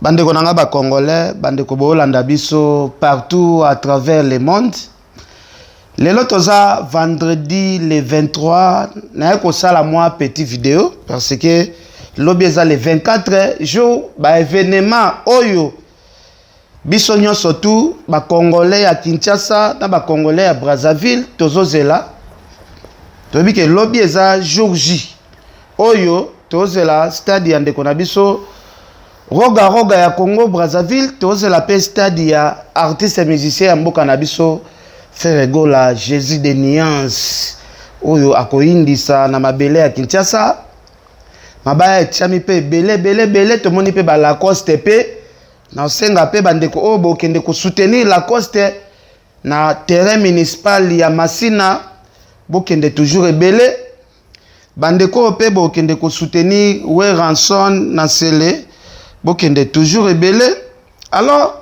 Bande konanga ba Congolais, bande ko bolanda biso partout à travers le monde. Lelo toza vendredi le 23, na ko sala moi petit vidéo parce que l'obéza le 24 jour ba événement oyo biso nyonso tout ba Congolais à Kinshasa na ba Congolais à Brazzaville tozozela. Tobi ke l'obéza jour J. Oyo tozela stade ya ndeko na biso Roga ya Congo Brazzaville tozela pe stade ya artiste musicien ya mboka na biso Ferregola Jésus de Nuance oyo akoindisa na mabele ya Kinshasa mabaya etchami pe bele tomoni pe ba Lacoste pe na senga pe bandeko oyo bokende ko soutenir Lacoste na terrain municipal ya Masina bokende toujours ebele bandeko pe bokende ko soutenir we ranson na Sele bokende toujours ebele. Alors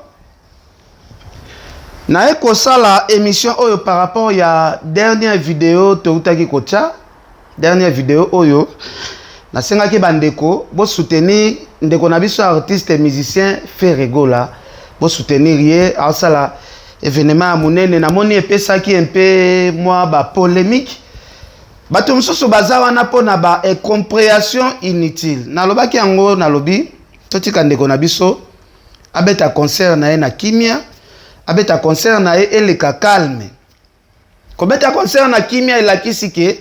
na eko sala émission oyo par rapport ya dernière vidéo toutaki kocha dernière vidéo oyo na senga ki bandeko bo soutenir ndeko na biso artiste musicien Ferregola bo soutenir ye a sala événement munene na moni epesa ki un peu moi ba polémique bato msusu baza wana pona ba incompréhension inutile na lobaki yango na lobi totika ndeko na biso abeta concert na ye na kimia abeta concert na ye eleka calme kobeta concert na kimia elakisi ke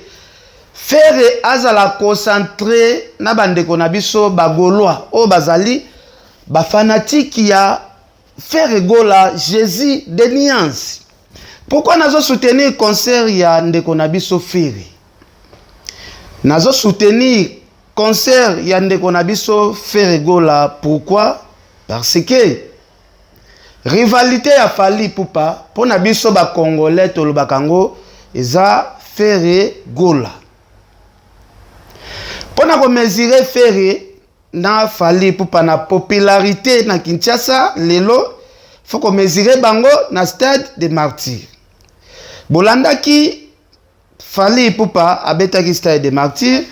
Ferre azala concentré na bandeko na biso bagolwa o bazali ba fanatique ya Ferregola Jésus de Nuance. Pourquoi nazo soutenir concert ya ndeko na biso Ferre? Nazo soutenir concert ya ndeko na biso Ferregola pourquoi? Parce que rivalité ya Fally Ipupa pona biso ba Congolais tolobaka ngo eza Ferregola. Pona ko mesurer Ferre na Fally Ipupa na popularité na Kinshasa lelo faut ko mesurer bango na stade des martyrs. Bolandaki Fally Ipupa abetaki stade des martyrs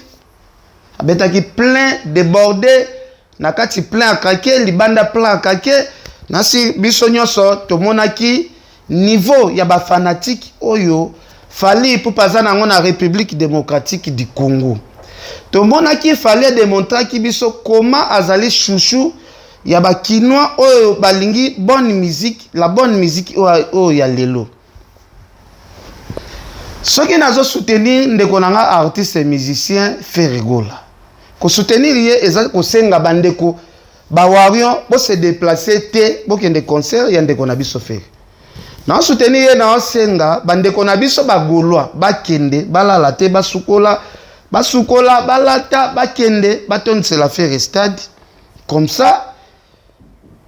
abetaki plein débordé na kati plein akake libanda plein akake nasi biso nyonso tomonaki niveau ya ba fanatique oyo Fally Ipupa za nango na République démocratique du Congo. Tomonaki Fally démontrer ki biso comment azali chouchou ya ba kinois oyo balingi bonne musique, la bonne musique oyo ya lelo. Soki nazo soutenir ndeko nanga artiste musicien Ferregola. Ko soutenir ye eza ko senga bandeko ba warion bo se déplacer te bo kende concert ya ndeko na biso Ferre. Na soutenir ye na senga bandeko na biso ba golwa ba kende balala te basukola balata ba kende batontsela Ferre stade comme ça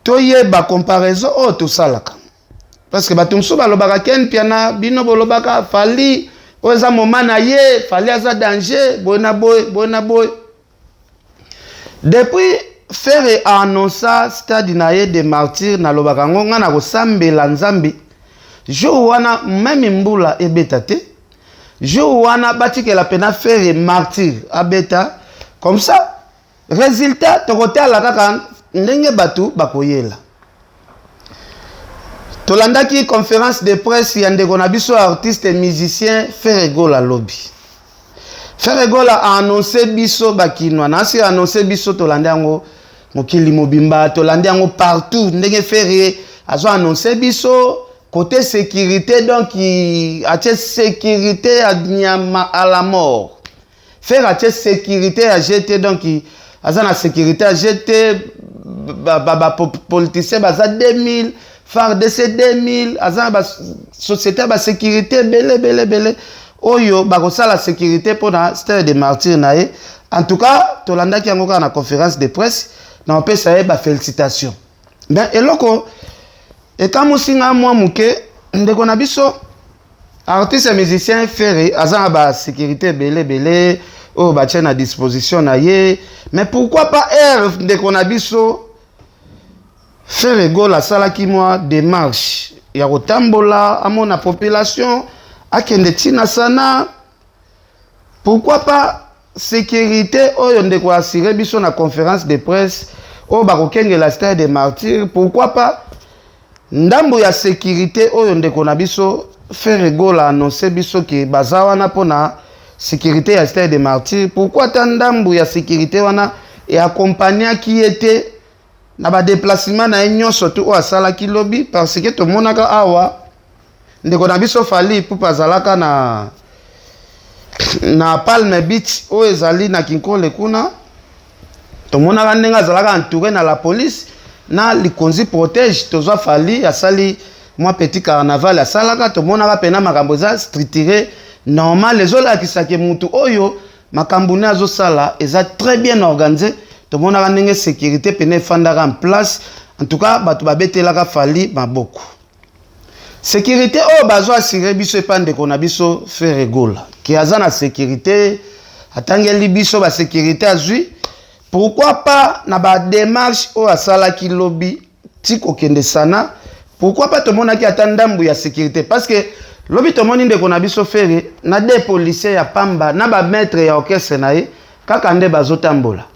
toye ba comparaison o to salaka parce que batumso balobaka ken piana bino bolobaka Fally oza momana ye Fally aza danger bona boy depuis Ferre a annoncé stade na ye de martyrs na lobaka ngonga na kosambela nzambe jour wana même mbula ebeta te jour wana batikela pena Ferre martyr abeta comme ça résultat tokotala kaka ndenge batu bakoyela tolandaki conférence de presse ya ndeko na biso artiste musicien Ferregola lobby. Ferregola a annoncé biso bakinwa nasi a annoncé biso tolanda yango mokili mobimba tolanda yango partout ndenge Ferre azo annoncé biso côté sécurité donc a sécurité à la mort. Ferre a sécurité à jeter donc azana sécurité à jeter politicien baza 2000 phare de ces 2000 azana ba société ba sécurité belé oyo bakosa la sécurité pour na stade des martyrs nae. En tout cas tolanda ki yango na conférence de presse na pe ça ba félicitations. Ben eloko ekamusinga mwa muke ndeko na biso artiste musicien Ferre azana ba sécurité belé oh ba tient à disposition na ye. Mais pourquoi pas ndeko na biso Ferregola salaki moi démarche ya kotambola amona population akende tina sana. Pourquoi pas sécurité oyo ndeko assurer biso na conférence de presse oyo bakokengela stade des martyrs, pourquoi pas ndambo ya sécurité oyo ndeko na biso Frère Gola annoncé biso ke baza wana pona sécurité ya stade des martyrs, pourquoi ta ndambo ya sécurité wana et accompagner qui était na ba déplacement na nyonso to asala ki lobby, parce que to monaka awa ndeko na biso Fally Ipupa azalaka na Palm Beach o ezali na Kinkole kuna, to monaka ndenge azalaka entouré na la police na likonzi protège tozwa Fally asali moi petit carnaval asalaka, to monaka pena makambo za structuré normal ezolakisa ke mutu oyo makambo ne azosala eza très bien organisé, to monaka ndenge sécurité pene fandaka en place. En tout cas bato babetelaka Fally maboko sécurité oyo bazo assurer biso epa ndeko na biso Frère Gola ki aza na sécurité atangeli biso ba sécurité azwi, pourquoi pas na ba démarche oyo asalaki lobby tiko kende sana, pourquoi pas to monaki ata ndambu ya sécurité, parce que lobby to moni ndeko na biso Frère na des policiers ya pamba na ba maître ya orchestre na ye kaka nde bazotambola.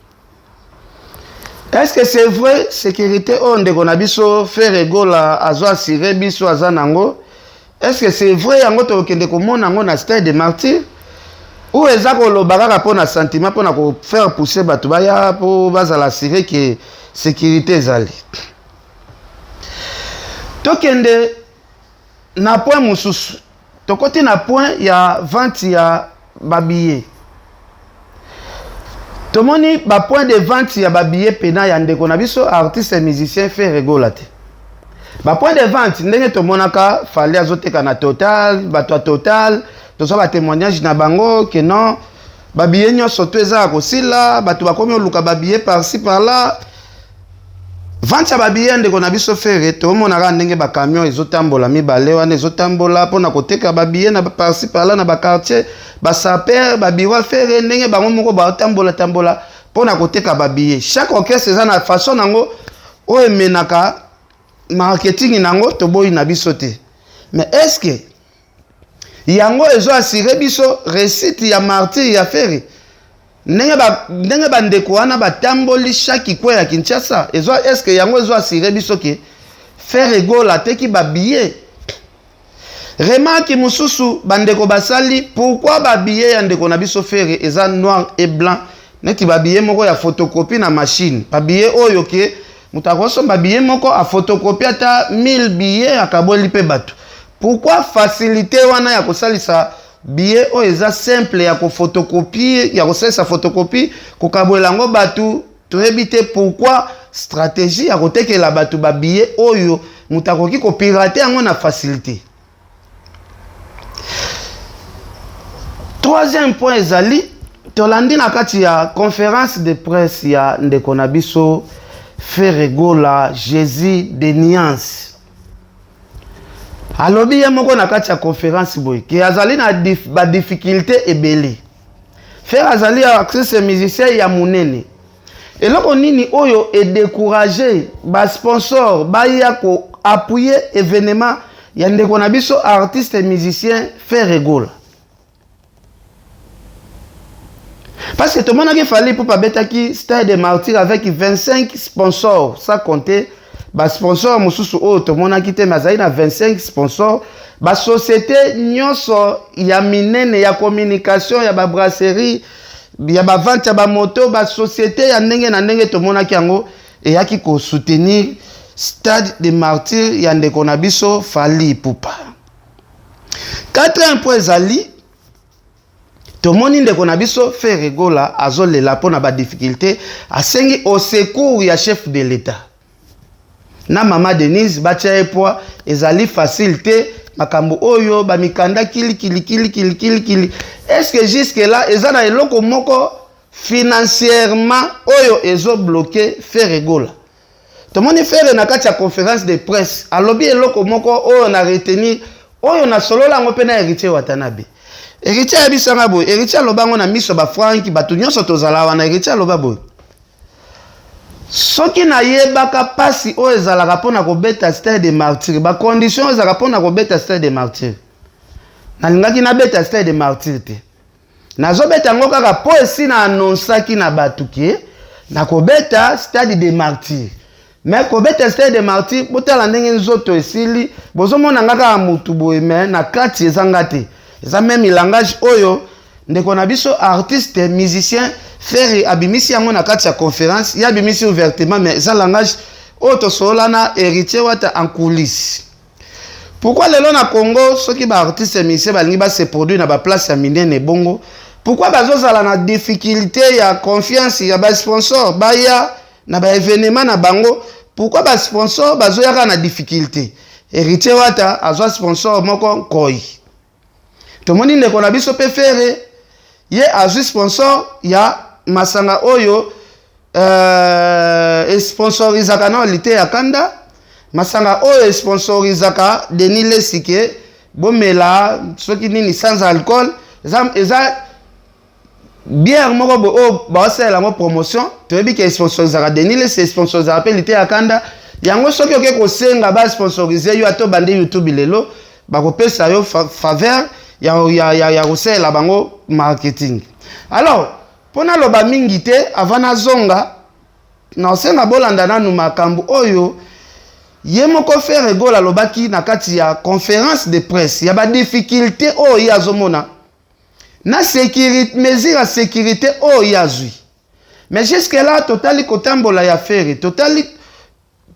Est-ce que c'est vrai sécurité oyo ndeko na biso Frère Gola azo assurer biso aza nango? Est-ce que c'est vrai yango tokende komona yango na stade des martyrs, ou eza koloba kaka mpona sentiment mpona ko faire pousser bato baya po bazala assurer ke sécurité ezali? Tokende na point mosusu, tokoti na point ya vente ya babillet. Tomoni ba point de vente ya babillet pena ya ndeko na biso artiste et musicien Frère Gola te. Ba point de vente ndenge tomonaka Fally azoteka na Total, bato Total, tozo ba témoignage na bango que non babillet nyonso to eza kosila, bato bakomi oluka babillet par-ci par-là. Vente ya babillet ndeko na biso Frère tomonaka ndenge ba camion ezotambola mibale wana ezotambola pona koteka babillet na par-ci par-là na ba quartier, ba saper ba biro Frère ndenge bango moko ba tambola pona koteka babillet. Chaque orchestre eza na façon nango oyo emenaka marketing nango toboyi na biso te. Mais est-ce que yango ezo assurer biso réussite ya martyr ya Frère? Ndenge bandeko wana batamboli chaque kwe ya Kinshasa, est-ce que yango ezo assurer biso ke Frère Gola teki babillet? Remarque mususu bandeko basali, pourquoi babillet ya ndeko na biso Frère eza noir et blanc neti babillet moko ya photocopie na machine, babillet oyo ke mutakoso babillet moko a photocopie ata 1000 billets akaboli pe bato? Pourquoi facilité wana ya kosalisa billet oyo eza simple ya ko photocopie ya kosalisa photocopie kokabola ngo bato? Toyebi te pourquoi stratégie ya kotekela bato babillet oyo mutakoki ko pirater yango na facilité. Troisième point ezali tolandi na kati ya conférence de presse ya ndeko na biso Frère Gola Jésus de Nuance. Alobi ye moko na kati ya conférence boy ki azali na ba difficulté ebele. Frère azali artiste musicien ya munene. Eloko nini oyo e décourager ba sponsor ba ya ko appuyer événement ya ndeko na biso artiste musicien Frère Gola? Parce que tout le monde a fallu pour pas bêter qui stade des martyrs avec 25 sponsors, ça compter bas sponsors mususu oh tout le monde a quitté mais ça il a 25 sponsors, bas société nyonso ya minene ya communication ya ba brasserie ya ba vente ya ba moto bas société ya ndenge na ndenge tout le monde a ki yango et ya ki ko soutenir stade des martyrs ya ndeko na biso Fally Ipupa. Quatrième point zali tomoni ndeko na biso Frère Gola azolela pona ba difficulté asengi au secours ya chef de l'État. Na mama Denise batia epoa ezali facilité makambo oyo ba mikanda kili. Est-ce que jusque là ezana eloko moko financièrement oyo ezo bloqué Frère Gola? Tomoni Frère na kati ya conférence de presse alobi eloko moko oyo na retenir oyo na solola ngo pena héritier Watanabe. Héritier ya bisanga boy, héritier lobango na miso ba franki batu nyonso tozala wana héritier loba boy. Soki na yebaka pasi o ezalaka pona ko beta stade des martyrs, ba condition ezalaka pona ko beta stade des martyrs. Na lingaki na beta stade des martyrs te. Nazo beta ngo kaka po esi na annonçaki na batu ki na kobeta stade de martyr. Mais kobeta stade de martyr botala ndenge nzoto esili bozomona ngaka mutu boye mais na kati ezanga te. Eza même langage oyo ndeko na biso artiste musicien faire abimisi yango na kati ya conférence ya abimisi ouvertement mais eza langage oyo tosolana héritier wata en coulisses. Pourquoi lelo na Congo soki ba artiste musicien balingi ba se produire na ba place ya minene bongo? Pourquoi bazozala na difficulté ya confiance ya ba sponsor baya na ba événement na bango? Pourquoi ba sponsor bazoyaka na difficulté? Héritier wata azwa sponsor moko koi. Tomoni ndeko na biso pe faire ye azwi sponsor ya masanga oyo sponsorizaka na lite ya kanda. Masanga oyo sponsorizaka Denis Lesike bomela soki nini sans alcool eza bière moko bo o basela mo promotion toyebi ke sponsorizaka Denis Lesike sponsorizaka pe lite ya kanda yango soki oke kosenga ba sponsoriser yo ato bande YouTube lelo bakopesa yo faveur ya kosela bango marketing. Alors pona loba mingi te avant na zonga na osenga bolanda nanu makambo oyo Yemoko faire gola lobaki na kati ya conférence de presse ya ba difficulté o yazomona na sécurité mesure à sécurité o yazui mais jusque là totali kotambola ya faire totali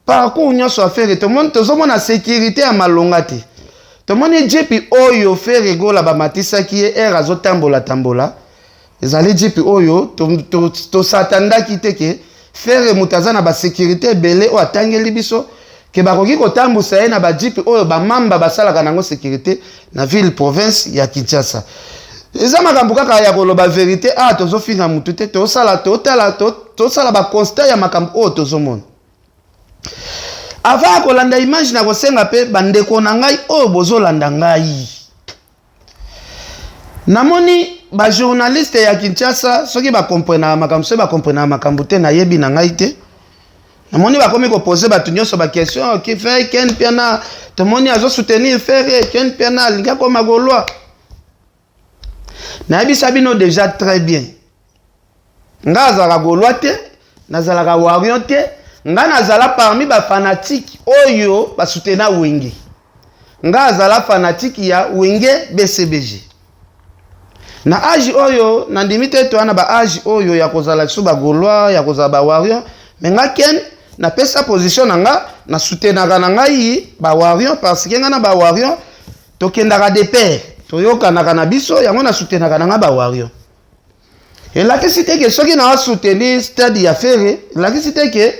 parcours nyonso a faire to monde tozomona sécurité ya malonga te to moni jepi oyo faire gola ba matisa ki era zotambola tambola ezali jepi oyo to satanda kiteke faire mutazana ba sécurité belé o atangeli biso ke bakoki kotambusa ye na bajipi oyo bamamba basalaka nango sécurité na ville province ya Kinshasa. Eza makambo kaka ya koloba vérité tozofinga mutu te tosala ba constat ya makambo oyo tozomona. Avant kolanda image na kosenga pe bandeko na ngai oyo bozolanda ngai. Namoni ba journaliste ya Kinshasa soki ba comprendre makambo se ba comprendre makambo te na yebi na ngai te. Namoni ba komi ko poser ba tunyoso ba question qui fait Ken Piana to moni azo soutenir faire Ken Piana linga ko magolwa. Na yebi sabino déjà très bien. Nga azala golwa te, nazala ka warion te, nga nazala parmi ba fanatique oyo ba soutenir Wenge. Nga azala fanatique ya Wenge BCBG. Na âge oyo na ndimite to ana ba âge oyo ya kozala su ba golwa ya kozala ba warion, mais nga Ken na pesa position nga na soutenaka na ngai ba warion parce que nga na ba warion tokendaka de pair toyokanaka na biso yango na soutenaka na nga ba warion. Et la question que soki na soutenir stade ya faire la question que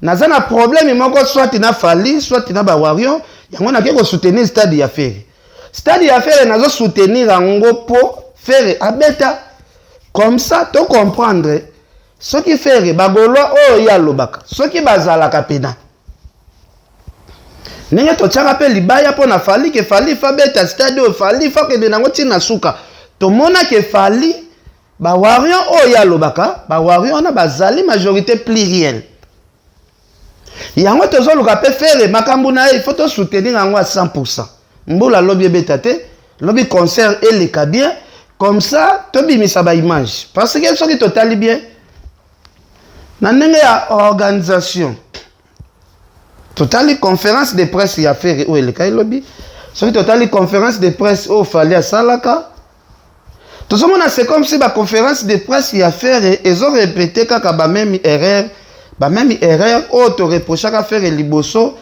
naza na problème moko soit na fali soit na ba warion yango na ke ko soutenir stade ya faire. Stade ya faire nazo soutenir ngo po faire abeta comme ça to comprendre ce qui fait bagolwa o ya lobaka ce qui bazalaka pena nenge to tshaka pe libaya pona fali ke fali fa beta stade o fali fa ke nango tina suka to mona ke fali ba warion o ya lobaka ba warion na bazali majorité plurielle yango tozo luka pe faire makambu na il faut to soutenir yango à 100%. Mbula lobby beta te lobby concert et les bien comme ça to bimisa ba image parce que ce qui totali bien na ndenge ya organisation totali conférence de presse ya faire o eleka lobby so totali conférence de presse o fali a salaka tout ça mona c'est comme si ba conférence de presse ya faire ils ont répété kaka ba même erreur o to reprochaka faire liboso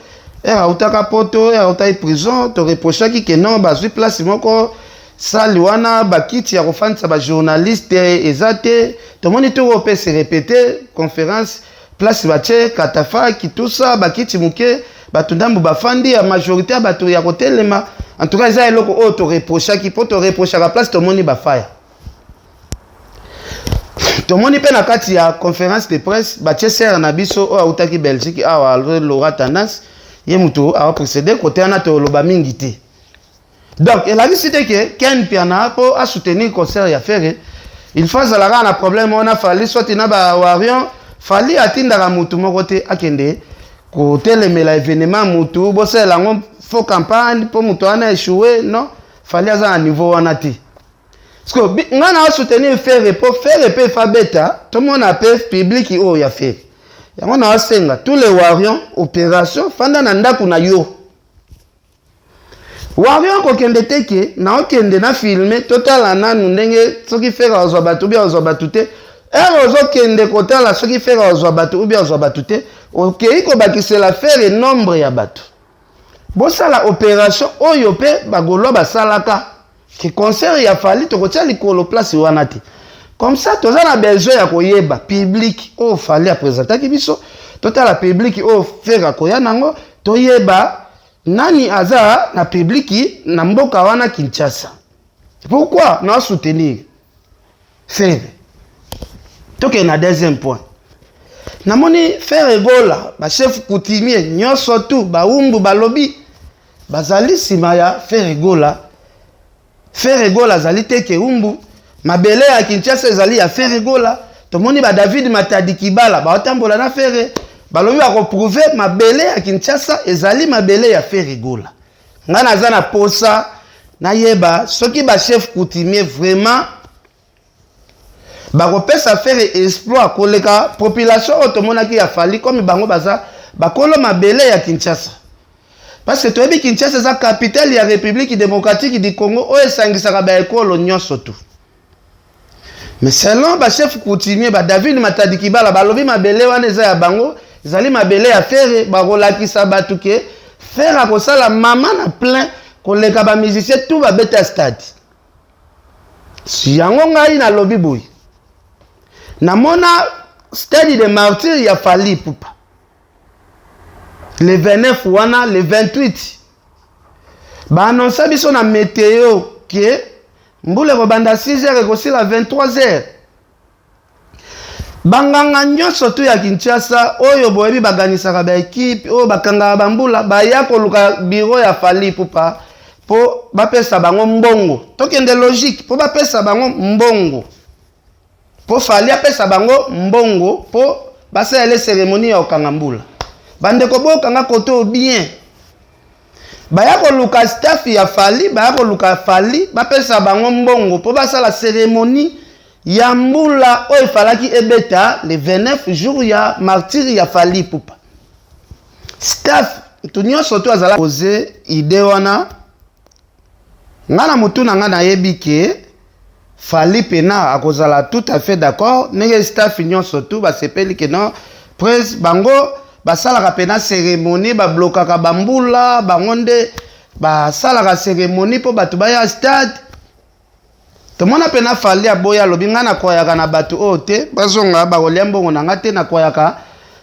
era utaka poto era utai prison to reprochaki que non bazui place moko sali wana bakiti ya kofanisa ba journaliste ezate to moni to opé se répéter conférence place bache katafa ki tout ça bakiti muke batundambu bafandi ya majorité bato ya kotelema en tout cas ça eloko auto reprocha ki poto reprocha la place to moni bafaya to moni pe na kati ya conférence de presse bache ser na biso o utaki Belgique awa Laura Tendance ye mutu a précédé côté ana to loba mingi te. Donc, il a dit que Ken Piana pour soutenir le concert ya faire il faut zalaka na problème on a fallu soit na ba warion fali atinda ka mutu moko te akende ko telemela événement mutu bo sela ngo faux campagne pour mutu ana échouer non fali aza à niveau wana te parce que nga na soutenir faire fa beta tout le monde appelle public o ya faire yango na senga tous les warions opération fanda na ndako na yo warion ko kende teke na okende na filmer total nanu ndenge soki faire ozwa batu bien ozwa batu te ozo kende kotala soki faire ozwa batu ou bien ozwa batu te okei ko bakisela faire nombre ya batu bosala opération oyo pe bagolo basalaka ki concert ya fali to kotia likolo place wana te comme ça toza na besoin ya koyeba public o fali a présenter ki biso totala public o faire koya nango toyeba nani aza na public na mboka wana Kinshasa. Pourquoi na soutenir faire toke na deuxième point namoni faire egola ba chef coutumier nyonso tu ba umbu balobi bazali sima ya faire egola zali teke umbu mabele ya Kinshasa ezali ya faire egola tomoni ba David Matadi Kibala ba otambola na faire balobi ba ko prouver mabele ya Kinshasa ezali mabele ya faire egola ngana za na posa na yeba soki ba chef coutumier vraiment ba ko pesa faire exploit koleka population otomonaki ya fali comme bango baza bakolo mabele ya Kinshasa. Parce que toi, Kinshasa, c'est la capitale de la République démocratique du Congo, où est-ce que ça va école surtout. Mais selon le chef coutumier, David Matadi Kibala, balobi mabele wana eza ya bango, ezali mabele ya faire, bakolakisa batu ke faire akosala mama na plein koleka ba musicien tout ba beta stade. Si yango ngai na lobi boy. Namona stade de martyr ya fali pupa. Le 29 wana, le 28. Ba annonça biso na météo que mbule ko banda 6h et kosi la 23h. Banganga nyonso tu ya Kinshasa oyo boyebi baganisaka ba équipe oyo bakanga bambula baya koluka bureau ya fali pupa po bapesa bango mbongo. Tokende logique po bapesa bango mbongo. Po fali apesa bango mbongo po basa ele cérémonie ya okangambula. Bande ko bokanga koto bien. Baya ko luka staff ya fali, baya ko luka fali, bapesa bango mbongo po basala cérémonie ya mbula oyo falaki ebeta le 29 jours ya martyr ya fali pupa. Staff tunyo soto azala poser idée wana. Ngana mutu na ngana yebike fali pena akozala tout à fait d'accord. Nenge staff nyo soto ba sepeli ke non pres bango basalaka pena cérémonie ba blokaka bambula bangonde basalaka cérémonie po batu baya stade tomona pena fali aboya lobi ngana koyaka na batu ote bazonga ba kolembo na ngate na koyaka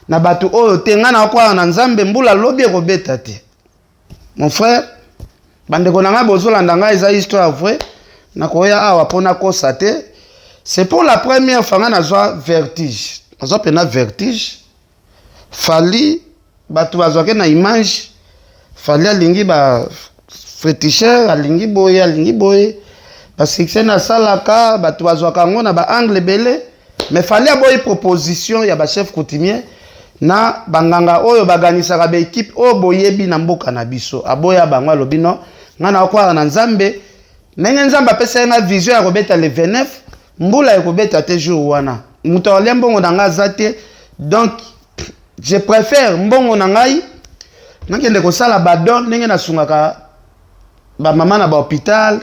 na batu ote ngana kwa na nzambe mbula lobi ekobeta te mon frère bande konanga bozolanda nga eza histoire vrai na koya awa pona kosa te c'est pour la première fois ngana zwa vertige azo pena vertige fali batu bazwake na image fali alingi ba féticheur alingi boye ba succès na salaka batu bazwaka ngo na ba angle belé mais fali aboyi proposition ya ba chef coutumier na banganga oyo baganisaka ba équipe oyo boyebi na mboka na biso aboya bango lobino ngana kwa na nzambe ndenge nzambe apesa na vision ya kobeta le 29 mbula ekobeta te jour wana muto lembo ngona zate donc je préfère mbongo na ngai nakende kosala badon ndenge nasungaka ba mama na ba hôpital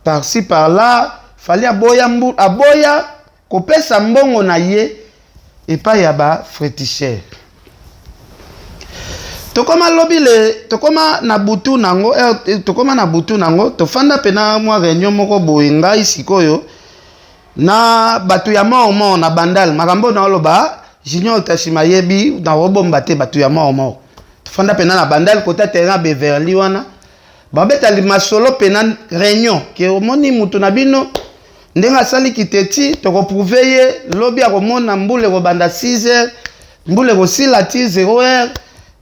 par-ci par là fallait aboya kopesa mbongo na ye epa ya ba féticheur tokoma lobile tokoma na butu nango tofanda pena mwa réunion moko boye ngai sikoyo na batu ya mao na bandal makambo na oloba Junior Tashima yebi na robomba te batu ya mao tofanda pena na bandal kota terrain Beverly wana babeta li masolo pena réunion ke omoni mutu na bino ndenga sali kiteti toko prouver ye lobi ya komona mbule ko banda 6h mbule ko sila ti 0h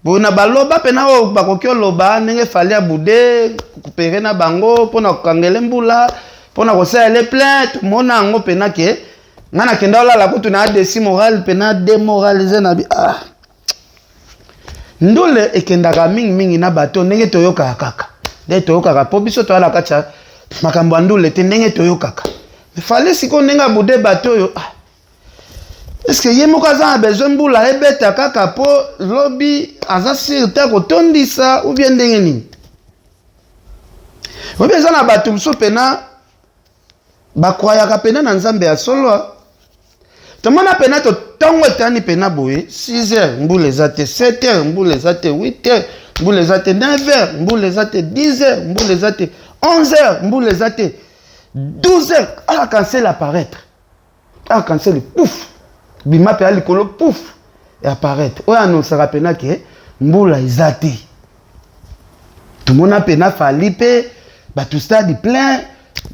bona baloba pena o bakoki loba ndenge fali ya bude kupere na bango pona kokangele mbula pona kosala le plainte mona ngo pena ke ngana kenda olala kutu na adesi moral pena démoraliser na bi ndole ekendaka mingi na bato ndenge toyoka kaka nde toyoka po biso toala kacha makambo ndule te ndenge toyoka Il fallait si qu'on ait un bout de bateau. Est-ce que Yemokaza a besoin de la ebeta kaka po lobby azasir ta kotondi ça ou bien dengeni? Ou bien ça na batum so pena bakwaya ka pena na nzambe ya solo. Tomona pena to tongo tani pena boye 6h mbule zate 7h mbule zate 8h mbule zate 9h mbule zate 10h mbule zate 11h mbule zate 12h. Ah quand c'est l'apparaître. Ah quand c'est le pouf. Bima pe alikolo pouf et apparaître. Oya annoncera pena ke mbula izate. Tout le monde a pena falipe, tout stade plein,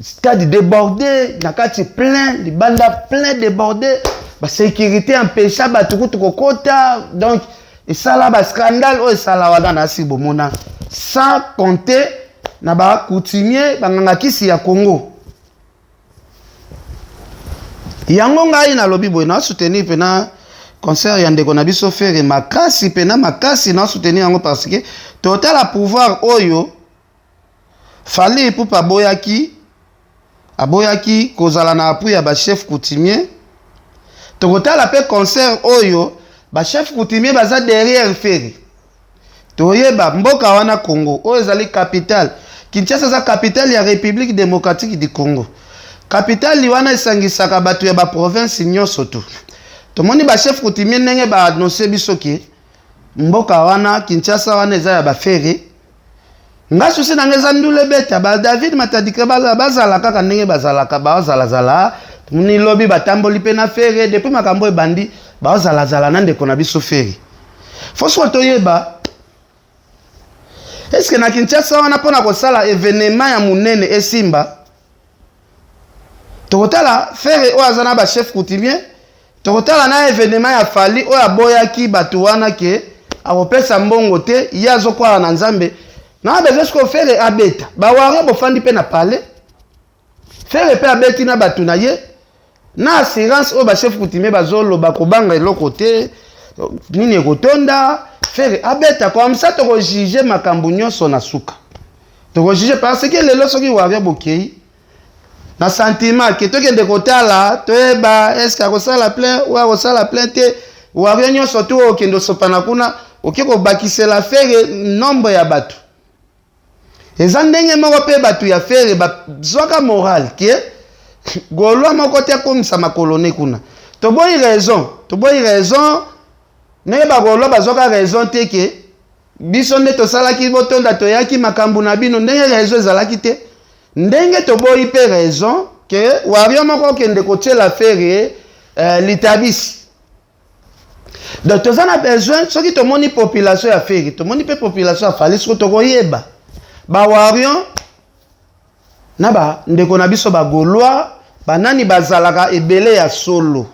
stade débordé, nakati plein, les bandes plein débordé, sécurité empêchable, tout kokota, donc et ça là scandale, oh ça là wadana si bomona, sans compter na ba coutumier banganga kisi ya Congo. Yango ngai na lobby boy na soutenir pena concert ya ndeko na biso faire makasi pena makasi na soutenir yango parce que total a pouvoir oyo fallait pour pa boyaki aboyaki kozala na appui ya ba chef coutumier total a pe concert oyo ba chef coutumier baza derrière faire toyeba mboka wana Congo oyo ezali capitale Kinshasa za capitale ya République démocratique du Congo. Capitale liwana esangisaka batu ya ba province nyonso tu. Tomoni ba chef coutumier ndenge ba annoncer biso ke mboka wana Kinshasa wana eza ya ba fere. Ngasu se nangeza ndule beta ba David Matadike bazala kaka ndenge bazalaka bazala. Tomoni lobi batamboli pe na fere depuis makambo ebandi bazala na ndeko na biso fere. Foso toyeba est-ce que na Kinshasa wana pona kosala événement ya munene esimba tokotala fere o azana ba chef coutumier tokotala na événement ya fali o aboyaki batu wana ke akopesa mbongo te yazo kwa na nzambe na besoin ko fere abeta ba wari bofandi pe na palais fere pe abeti na batu na ye na assurance o ba chef coutumier bazolo bakobanga eloko te nini ekotonda fere abeta comme ça toko juger makambo nyonso na suka toko juger parce que lelo soki wari bokei na sentiment que toke de kotala toeba est-ce que akosala plein ou akosala plein te wari nyonso tu okendo sopana kuna okiko bakisela fere nombre ya batu eza ndenge moko pe batu ya fere bazwaka moral ke golwa moko te komisa makolone kuna toboyi raison nenge bagolwa bazwaka raison te ke biso nde tosalaki botonda toyaki makambo na bino ndenge raison ezalaki te ndenge toboyi pe raison ke wario moko kende kotiela fere litabisi donc tozana besoin soki tomoni population ya fere tomoni pe population ya fali soki tokoyeba bawario na ba ndeko na biso bagolwa banani bazalaka ebele ya solo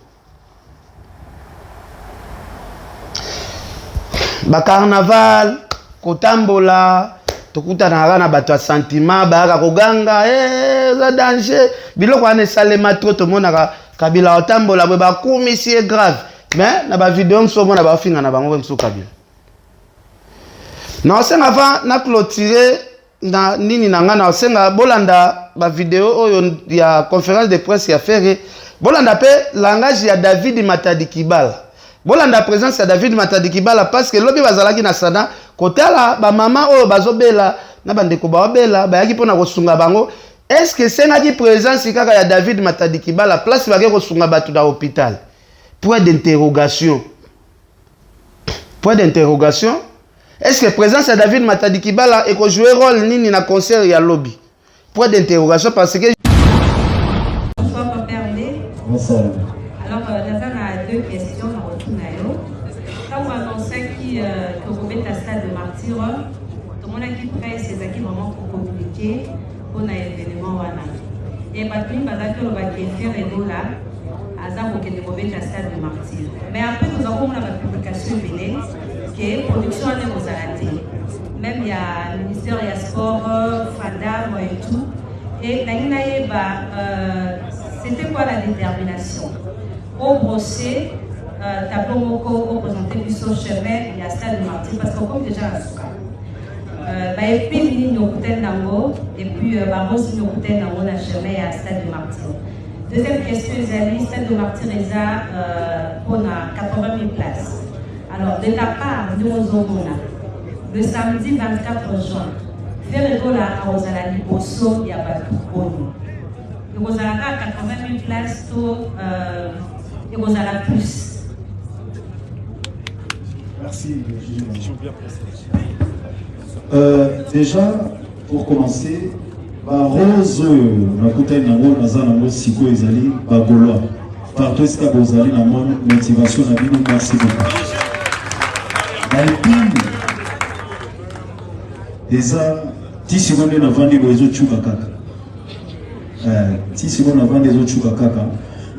ba carnaval kotambola tokutana na bato ya sentiment bayaka koganga za danger biloko wana esalema tro tomonaka Kabila otambola bwe bakumisi e grave mais na ba video mso mona bafinga na bango mso Kabila na osenga avant na clôturer na nini nanga na osenga bolanda ba video oyo ya conférence de presse ya faire bolanda pe langage ya David Matadi Kibala bolanda présence ya David Matadi Kibala parce que lobi bazalaki na sana kotala ba mama oyo bazobela na bandeko baobela bayaki pona kosunga bango est-ce que c'est ngaki présence kaka ya David Matadi Kibala place bake kosunga batu na hôpital point d'interrogation est-ce que présence ya David Matadi Kibala eko jouer rôle nini na concert ya lobby point d'interrogation parce que bonsoir Papa Hervé. Bonsoir. Alors, Nathan a deux questions dans votre naïo. Quand vous annoncez que vous mettez à stade de martyr, tout le monde qui presse, c'est vraiment compliqué pour un événement. Et pas plus, parce que l'on va faire les dos là, à ça pour que vous mettez à stade de martyr. Mais après, nous avons la publication vénée, qui est production de nos arrêtés. Même il y a le ministère il y a sport, FADA et tout. Et c'était quoi la détermination? Au brosser, tableau moko, au présenter du son chemin, il y a stade de martyr, parce qu'on comme déjà à Souka. Et puis, nous avons et puis, Barros, nous avons un chemin à stade de martyr. Deuxième question, Zali, stade de Martyr on a 80 000 places. Alors, de la part de Mozomona, le samedi 24 juin, Ferregola a Ozala Liboso et Abatou Bono. Et Ozala à 80 000 places, et Ozala plus. Merci, déjà, pour commencer, Rose, Nakutay Nango, Nazan Nango, Siko Ezali, Bagoloa. Partout est-ce qu'il y a Bozali, Namon, motivation, Nabino, merci beaucoup. Alpine, déjà, 10 secondes avant les autres Chubakaka. 10 secondes avant les autres Chubakaka.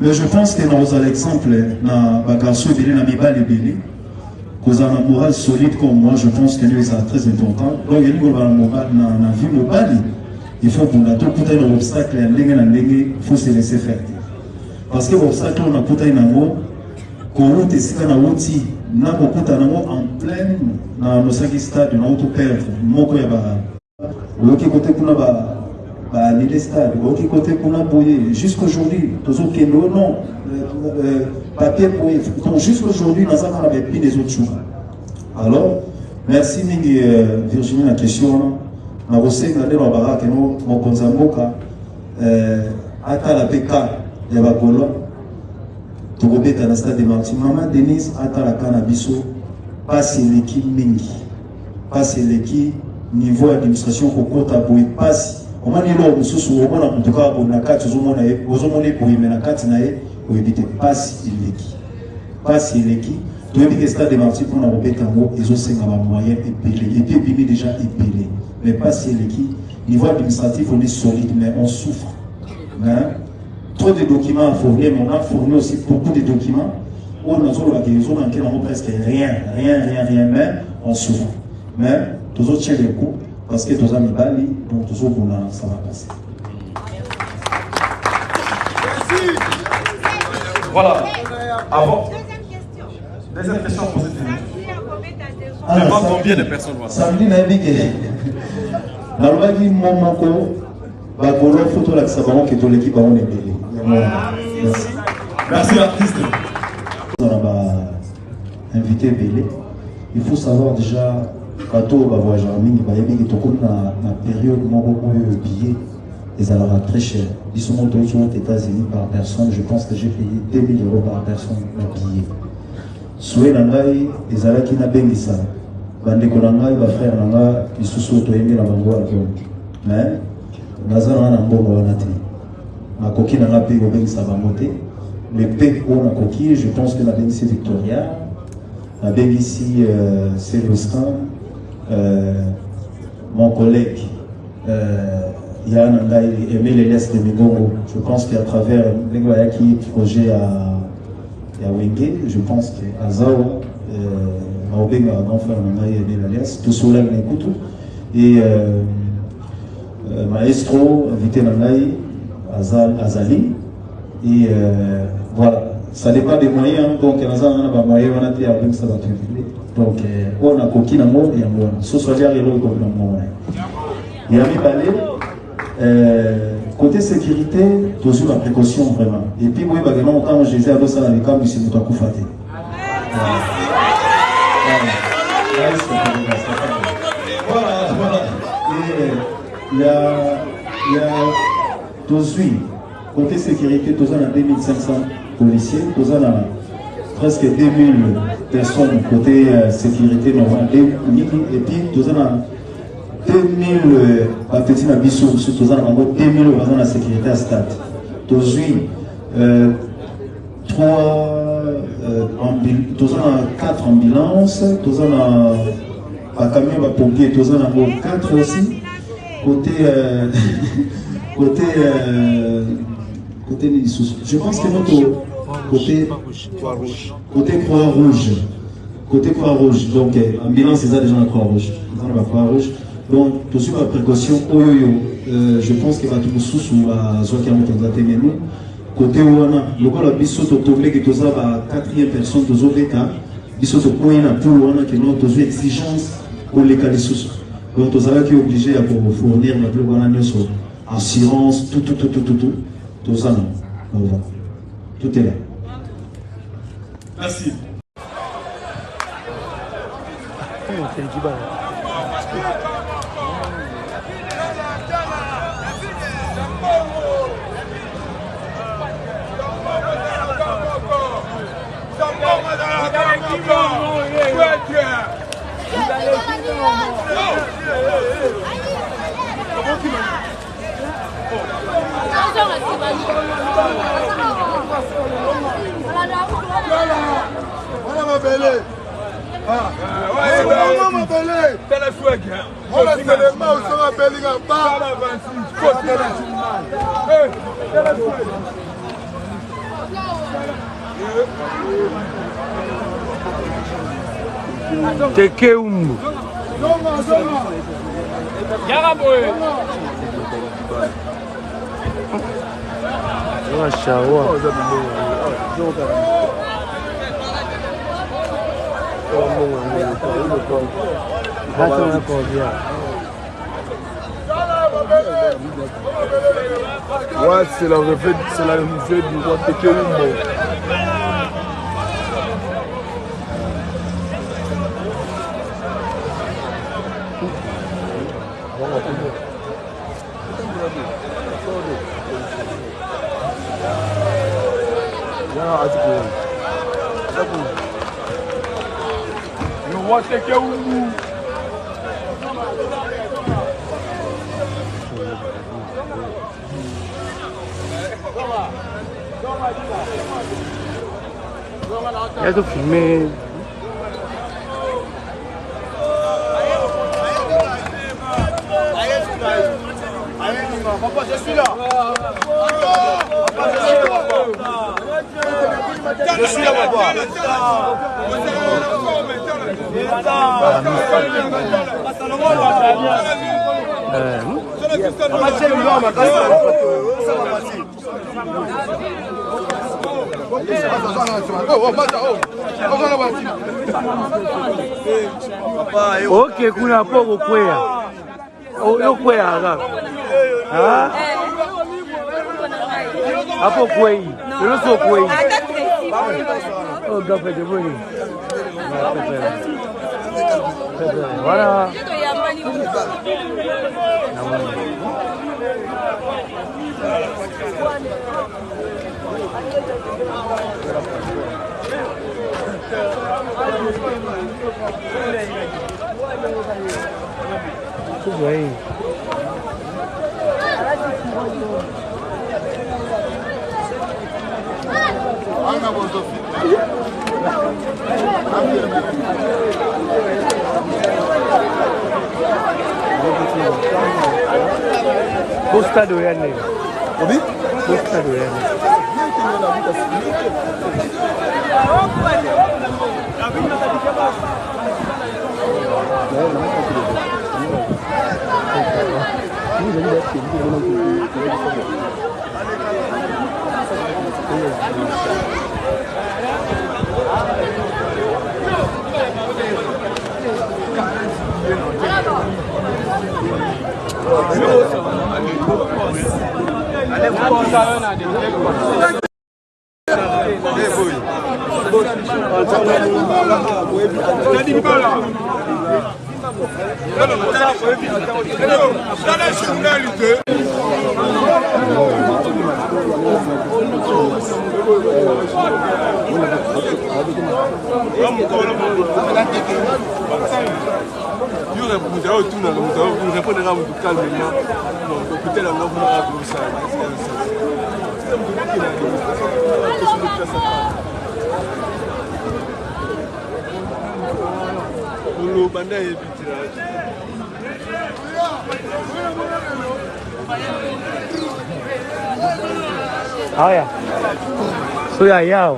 Mais je pense que dans l'exemple, dans Bagarso, il y a des Bélé. Vous avez un moral solide comme moi, je pense que c'est très important. Donc, il y a une vie mobile. Il faut que nous ayons un obstacle, il faut se laisser faire. Parce que l'obstacle, on a pris un mot, qu'on a essayé de outil, on a pris un mot en plein dans nos 5 stades, on a tout perdre. Moko ya ba, l'autre côté pour les stades, l'autre côté pour bouiller. Jusqu'aujourd'hui, tous ceux qui non, papier pour donc jusqu'aujourd'hui, nous avons plus des autres choses. Alors, merci Virginie la question. Je vais regarder le barak que nous avons ata la PK ya bakolo tokobeta na stade de Martyr. Maman Denise ata la canabiso passe l'équipe mingi passe l'équipe niveau administration kokota boy passe omani lo mususu omona mutuka bona kati zomona e ozomona e boy mena kati na e o éviter passe l'équipe toyebi que stade de Martyr pour na kobeta ngo ezosenga ba moyen epelé et puis bimi déjà epelé mais passe l'équipe niveau administratif on est solide mais on souffre. Hein? Trop de documents à fournir, mais on a fourni aussi beaucoup de documents. On a presque rien, mais on souffre. Mais tous autres tiennent les coups parce que tous amis bali, donc tous autres ça va passer. Voilà. Avant. Deuxième question posée. Combien de personnes voilà? Samedi, photo là que ton équipe a belé. Merci l'artiste. On a invité Belé. Il faut savoir déjà bateau va voyager en ligne, il y a une période où billet les alors très cher. Ils sont montés aux États-Unis par personne. Je pense que j'ai payé 2000 € par personne le billet. Souhait Nangai, les alors qui n'a pas mis ça. Bandeko Nangai va faire Nangai, ils se sont autoyés dans la voie. Mais Nazara na mbongo wana te. Makoki na ngapi obengi ça va monter. Le P on a coquille, je pense que la BNC Victoria, la BNC Célestin, mon collègue Yann Ngai aimé les laisses de Migongo. Je pense qu'à travers le projet à Wenge, je pense qu'à Zao, Maobenga va faire Ngai aimé les laisses, tout cela n'écoute. Et Maestro, invité Nangai, Azali, et voilà, ça dépend des moyens, donc on a des moyens, on a des moyens, ça va te filer. Donc on a coquille dans le monde et on a ce soit déjà les lots dans le monde. Il y a mis balai, côté sécurité, toujours la précaution vraiment. Et puis moi, quand je disais à l'autre, dans les cas, c'est notre coup faté. Voilà. Il y a Tozui, côté sécurité, Tozan a 2500 policiers, Tozan a presque 2000 personnes côté sécurité normale, et puis Tozan a 2000 petits nabissous, Tozan a 2000 dans la sécurité à stade. Tozui, 4 ambulances, Tozan a camion à pompier, Tozan a 4 aussi. Côté je pense que notre côté Croix-Rouge, donc ambulance c'est ça déjà la Croix-Rouge, donc tout sur la précaution je pense que va tout sous la zone qui a monté mais nous côté ouana le gars la biso to tombé que tout ça va 4e personne to zobeka biso to point na pour ouana que nous tous exigence pour les cas sous. Donc, nous avons été obligés de fournir la plus grande assurance, tout ça. Au revoir. Tout est là. Merci. Teke umbu. Ouais, c'est la reflet, c'est la musée du roi Teke Umbu. Le roi Teke Umbu. Il y a tout filmé. Papa, je suis là. Je suis là, papa. Ok, kuna poko kwea. Yo kwea aga. Ah? Hapo kwei. Yo so kwei. Oh, gape de boni. Voilà. Tudo aí. Posta do yani. Obi? Posta do yani. Haya. Suya yao.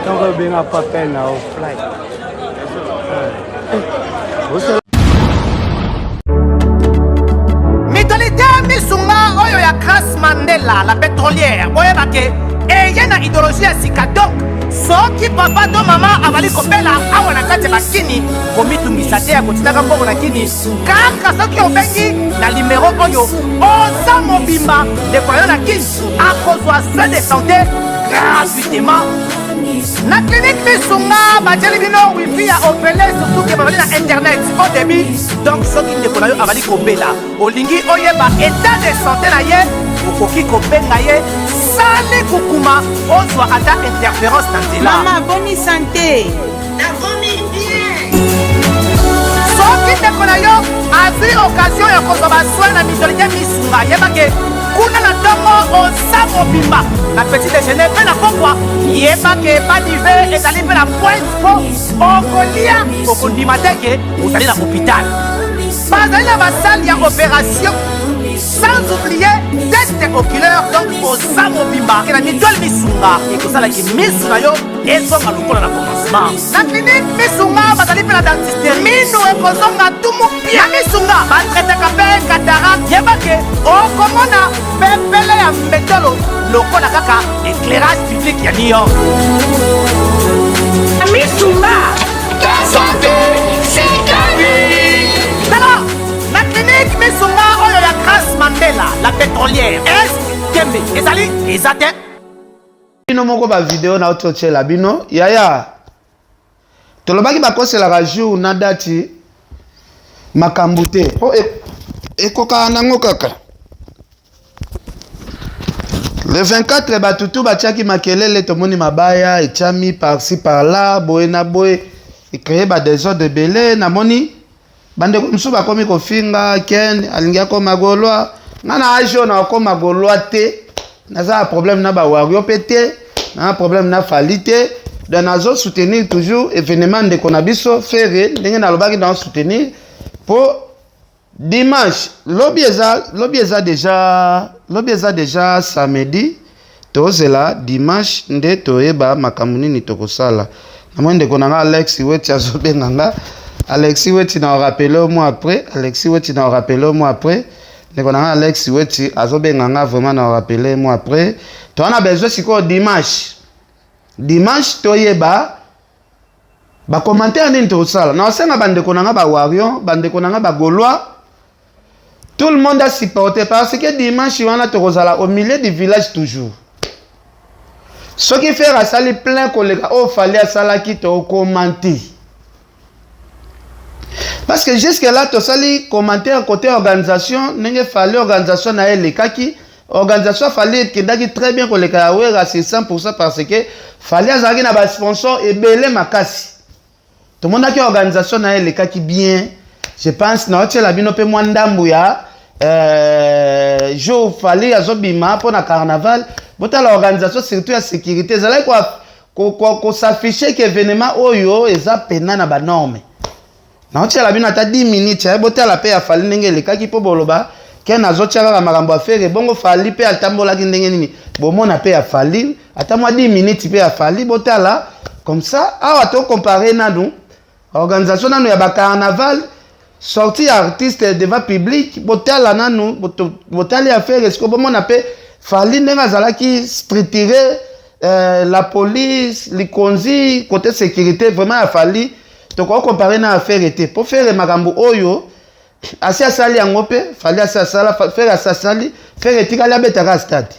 Donc, bien à papel là au flight. Mitolité misunga oyo ya Grace Mandela la pétrolière boyeba ke eye na idéologie ya sika donc soki papa to mama avali kopela awa na kati ya bakini komitungisa te ya kotinaka mbongo na kini kaka soki obengi na limero oyo oza mobimba ndeko na yo na kini akozwa soin de santé gratuitement na clinique misunga batieli bino wifi ya opele surtout ke bazali na internet au début donc soki ndeko na yo avali kobela olingi oyeba état de santé na ye okoki kobenga ye sali kukuma ozwa ata interférence na nzela mama boni santé nakomi bien soki ndeko na yo azwi occasion ya kozwa basoi na mitolité misunga yebake kuna na ntongo oza mobimba na petit déjeuner mpe na pokwa yebake badive ezali mpe na pointe po okolia okondima te ke ozali na hôpital bazali na basale ya opération sans oublier test oculaire donc oza mobimba ke na mitole misunga ekosalaki misu na yo ezonga lokola na commencement na clinique misunga bazali mpe na dentiste minu ekozonga tumu pia na misunga batretaka mpe katarak yebake okomona pepele ya mbetolo lokola kaka éclairage public ya New York misunga santé c'est gagné alors na clinique misunga oyo ya Grace Mandela la pétrolière est kembe ezali eza te bino moko bavideo na ototiela bino yaya tolobaki bakoselaka jour na dati makambo te po ekokaa nango kaka le 24 batutu batiaki makelele tomoni mabaya etiami par-ci par-là boye na boye ekreye badésordre ebele namoni bandeko mosusu bakomi kofinga ken alingi akoma golwa nga na age oyo na akoma golwa te naza na problème na bawario mpe te na problème na fali te donc nazo soutenir toujours événement ndeko na biso fere ndenge nalobaki na soutenir po dimanche lobi eza déjà samedi tozela dimanche nde toyeba makambo nini tokosala namoni ndeko na nga Alex Weti azobenga nga Alexis Weti na rappelé au mois après ndeko na nga Alex Weti azobenga nga vraiment na rappelé moi après to ana besoin siko dimanche toyeba ba commentaire nini tokosala na osenga bandeko na nga ba warion bandeko na nga ba gaulois tout le monde a supporté parce que dimanche wana tokozala au milieu du village toujours ce qui fait asali plein koleka o fallait asalaki to commenter parce que jusque là to sali commentaire côté organisation nenge fallait organisation na elekaki organisation fallait kendaki très bien koleka ya wera c'est 100% parce que fallait azaki na ba sponsor ebele makasi to monaki organisation na elekaki bien je pense na otela bino pe mwandambu ya jour fallait azobima pour na carnaval bota l'organisation surtout ya sécurité zala ko s'afficher que événement oyo eza pena na ba norme na otela bino ata 10 minutes ya bota la pe ya fallait ndenge lekaki po boloba ke nazotiaka ka makambo affaire bongo fallait pe atambolaki ndenge nini bomona pe ya fallait ata mwa 10 minutes pe ya fallait botala comme ça awa to comparer nanu organisation nanu ya ba carnaval sorti artiste devant public botala nanu botali affaire est-ce que bomona pe fallait ndenge azalaki strictirer la police likonzi côté sécurité vraiment ya fallait to ko comparer na affaire était pour faire makambo oyo asi asali yango mpe fali asi asala fere asi asali fere etikali abetaka stade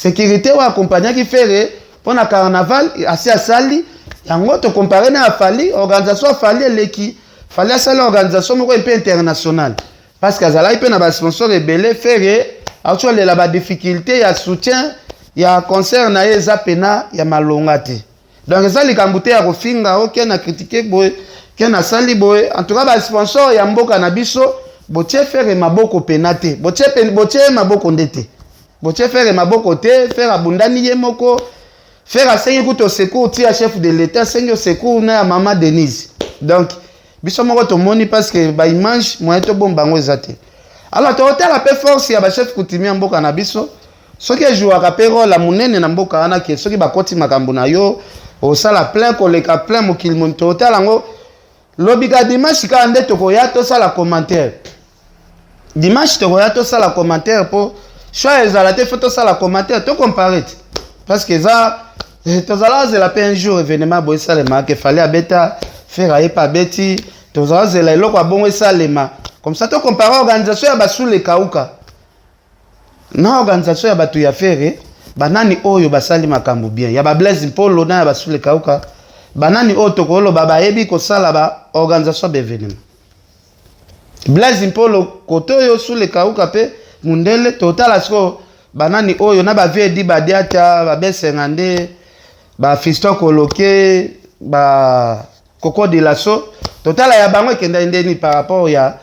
sécurité oyo akompagnaki fere mpo na carnaval asi asali yango tokompare na afali organisation afali eleki fali asali organisation moko mpe internationale parce que azalaki mpe na basponsor ebele fere autiolela badifficulté ya soutien ya concert na ye eza pena ya malonga te donc eza likambo te ya kofinga oke na kritike boye ke na sali boye en tout cas basponsor ya mboka na biso botie fere maboko pena te botie maboko nde te botie fere maboko te fere abundani ye moko fere asengi kuta secours tia chef de l'état asengi secours na ya mama Denise donc biso moko tomoni parce que baimage moyen tobomba yango eza te alors totala mpe force ya bachef coutumier ya mboka na biso soki ejouaka mpe role ya monene na mboka wana ke soki bakoti makambo na yo osala plein koleka plein mokili moni totala yango lobika dimanche kaka nde tokoya tosala commentaire dimanche tokoya tosala commentaire mpo choix ezala te fo tosala commentaire tocompare te parce que eza tozala ozela mpe un jour événement boye esalemaka ke fale abeta fere ayepa abeti tozala ozela eloko ya bongo esalema comme ça tocompare organisation ya basule kauka na organisation ya bato ya fere banani oyo basali makambo bien ya bablaise mpolo na ya basule kauka banani oyo tokoloba bayebi kosala ba organisation d'événement blaise mpolo kote oyo sule kauka pe mundele totala siko banani oyo na bavie di badiata babesenga nde bafisto koloke ba koko de laso totala ya bango ekenda ndeni par rapport ya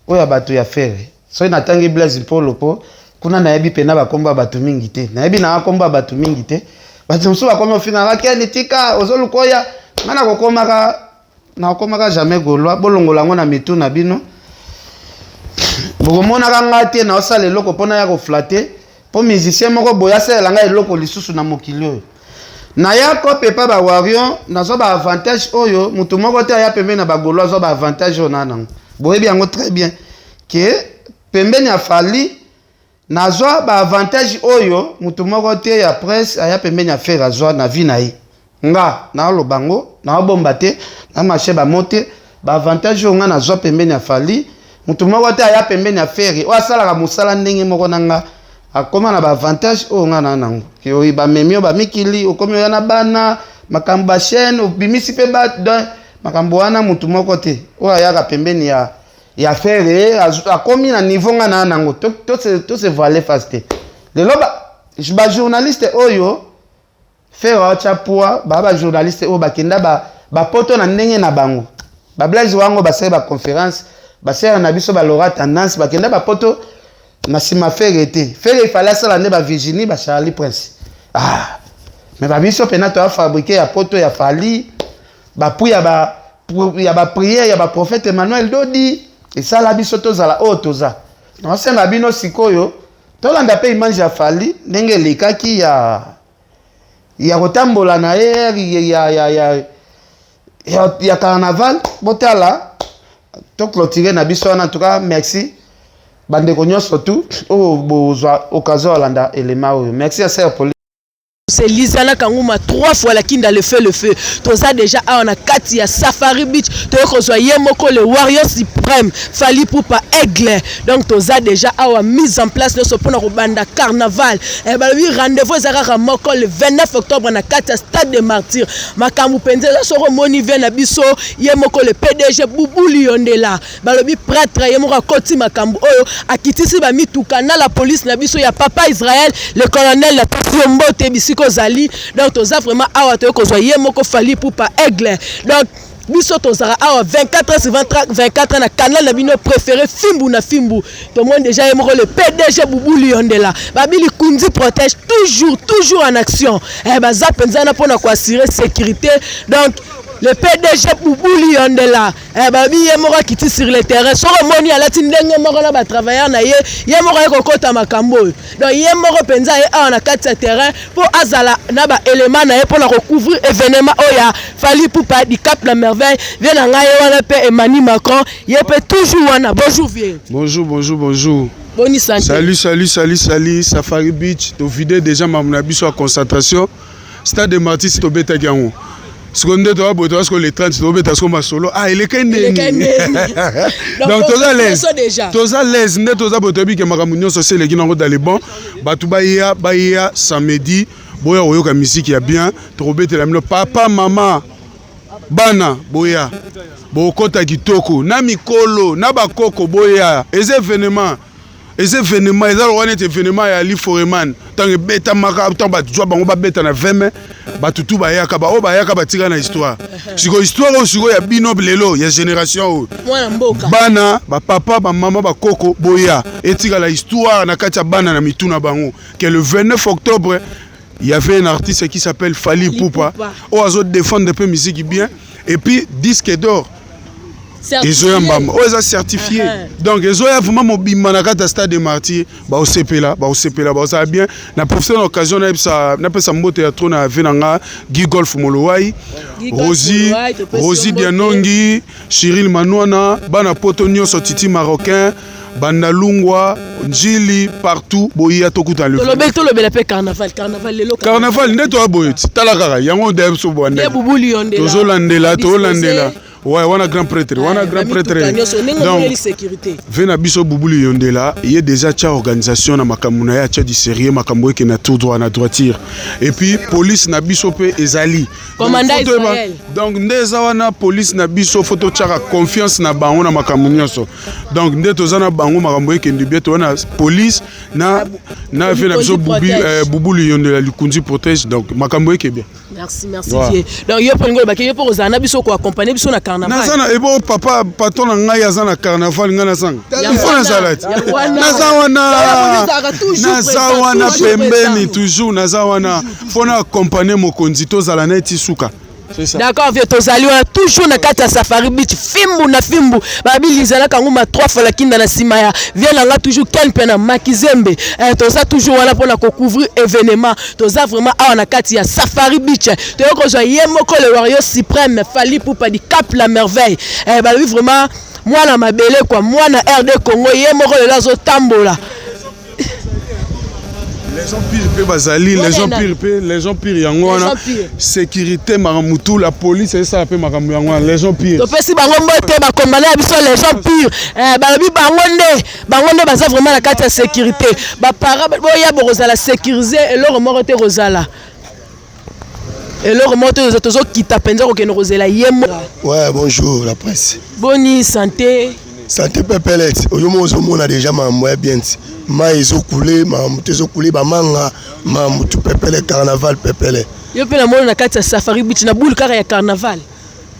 oyo bato ya fere so natangi blaise mpolo po kuna nayebi pena bakomba bato mingi te nayebi na bakomba bato mingi te bato mosusu bakomi ofinga bakeni tika ozolukoya ngana kokomaka jamais golwa bolongola yango na mitu na bino bokomonaka nga te na osala eloko mpona ya koflate mpo musicien moko boye asalela ngai eloko lisusu na mokili oyo naya kopepa bawarion nazwa baavantage oyo motu moko te aya pembeni na bagolo azwa baavantage oyo na nango boyebi yango très bien ke pembeni ya fali nazwa baavantage oyo motu moko te ya presse aya pembeni ya fere azwa na vi na ye nga naoloba ngo naobomba te na marché bamote baavantage oyo nga nazwa pembeni ya fali motu moko te aya pembeni ya fere oyo asalaka mosala ndenge moko na nga akoma na baavantage oyo nga na nango ke oyo bamemi oyo bamikili okomi oya na bana makambo bachaine obimisi mpe makambo wana motu moko te oyo ayaka pembeni ya fere akomi na niveau nga na nango to se voile face te lelo bajournaliste oyo fere aotya poa bajournaliste oyo bakenda bapoto na ndenge na bango bablaise wango basali baconférence basala na biso balora tendance bakenda bapoto na nsima fere te fere ifale asala nde bavirginie bacharlie prince mais babiso mpena toafabrike ya poto ya fali bapu ya bapriere ya baprofete Emmanuel Dodi esala biso tozala oyo toza naosenga bino sikoyo tolanda mpe image ya fali ndenge elekaki ya kotambola na ye ya carnaval botala toclotire na biso wana en tout cas merci bandeko nyonso tu oyo bozwa occasion olanda elema oyo merci à Sir Pauline. C'est Lizana Kanguma 3 fois la kinda le feu. Toza déjà à on a Katia Safari Beach. Toza Yemoko le warrior suprême. Fali Poupa Aigle. Donc toza déjà à la mise en place de ce point de carnaval. Et bah oui rendez-vous Zara Moko le 29 octobre na Katia Stade des Martyrs. Makamu Penze la soro moni vient na biso Yemoko le PDG Boubou Liondela. Bah le prêtre Yemoko Koti Makambu Oyo akitisi ba mitukana la police na biso ya papa Israël le colonel la Tafombo Tebisi Kozali. Donc toza vraiment awa to kozwa Yemoko Fali Poupa Aigle. Donc biso tozara awa 24 sur 24 na canal na bino préféré Fimbu na Fimbu. Tout le monde déjà Yemoko le PDG Boubou Liondela. Babili Kundi protège toujours en action. Eh bah ça penzana pour na ko assurer sécurité. Donc le PDG Boubou Liondela babi Yemoko kiti sur le terrain soko moni alati ndenge moko na ba travailleurs na ye Yemoko ekokota makambo. Donc Yemoko penza ye a na kati ya terrain pour azala na ba élément na ye pour na recouvrir événement oya Fali Poupa di Cap la Merveille vient na ngai wana pe Emmanuel Macron ye pe toujours wana bonjour vieux. Bonjour. Boni santé. Salut Safari Beach to vider déjà ma biso à concentration Stade des Martyrs to beta gango. Seconde toi boto parce que les 30 to beta sko ma solo. Ah il est kende. Donc toza l'aise. Toza l'aise nde toza boto bi ke makamunyo so c'est les kinango dans les bons. Batu baya samedi boya oyoka musique ya bien. To beta la mino papa maman bana boya. Bokota kitoko na mikolo na bakoko boya. Ez événement. Les événements, les événements ya li foreman tant que beta maka tant ba joa bango ba beta na 20 mai ba tutu ba yaka ba o ba yaka ba tika na histoire siko histoire o siko ya bino lelo ya génération mwana mboka bana ba papa ba maman ba koko boya etika la histoire na kati ya bana na mituna bango que le 29 octobre il y avait un artiste qui s'appelle Fali Poupa au azo défendre un peu musique bien et puis disque d'or. Ils ont certifié. Donc, ils ont vraiment mobile stade de martyrs. Bah, au CP là, ça va bien. Na profité de l'occasion, na pas sa moto ya trop na venanga, Guy Golf Molowai, Rosie Dianongi, Cyril Manouana, Bana Potonio Sotiti marocain, Bandalungwa, Njili partout, boya tokuta le. Le bel carnaval, le carnaval, ne toi boyet. Talakara, yango dem so bonne. Tozo landela. Ouais, on a grand prêtre, Donc, vena biso bubuli yondela, il y a déjà une organisation na makamuna ya tia du sérieux makambo qui na tout droit na droitière. Et puis police na biso pe ezali. Commandant Israël. Donc ndeza wana police na biso photo tchaka confiance na bango na makamunya so. Donc ndeto zana bango makambo qui ndibie to na police na vena biso bubuli yondela likundi protège donc makambo qui bien. Merci Dieu. Donc yo prengo ba ke pour zana biso ko accompagner biso na carnaval. Nazana ebo papa patron na ngai azana carnaval ngana sanga. Fona salati. Nazawana pembeni toujours nazawana fona accompagner mokonzi to zala na tisuka. D'accord, vieux tozali wana toujours na kati ya Safari Beach fimbu babilizala kanguma 3 fois la kinda na simaya vient là toujours ken pena makizembe toza toujours wana pour na couvrir événement toza vraiment a na kati ya Safari Beach to yoko zo yemoko le warrior suprême Fali Poupa di Cap la merveille bah lui vraiment moi na mabele quoi moi na RD Congo yemoko le lazo tambola. Les gens pires bazali, les gens pires yangwana. Sécurité maramutu, la police et ça appelle maramu yangwana. Les gens pires. Donc si bangombo te ba commander biso les gens pires. Balobi bangonde baza vraiment la carte de sécurité. Ba para boya borozala sécuriser et leur remonter rozala. Et leur remonter aux autres qui t'appellent au ken rozela yemo. Ouais, bonjour la presse. Boni santé. Santé pepelet. On a déjà ma bien. Ma iso coulé, ma mutezo coulé, ma manga, ma mutu pepele carnaval pepele. Yo pe na mona na kati ya Safari Beach na boule kara ya carnaval.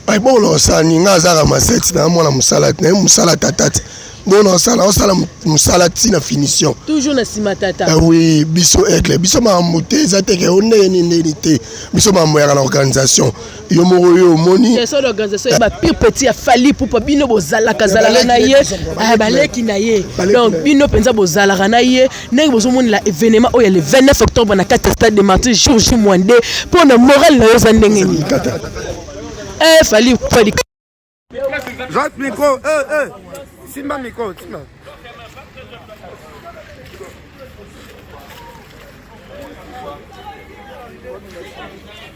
Ay bon lo sa ni nga zara maseti na mona musala na musala tatati. Bon on sala musala na finition. Toujours na sima tata. Ah oui, biso aigle, biso ma muté zateke onenité. Biso ma moya na organisation. Yo moro moni. C'est ça l'organisation ba pire petit a Fali Poupa bino bozala kazala na ye. Baleki na ye. Donc bino penza bozala na ye. Ndenge bozomoni la événement o ya le 29 octobre na carte stade de Martyrs jour J -2 pour na moral na yo za ndenge ni. Fali Poupa di Jacques micro, Simba micro, Simba.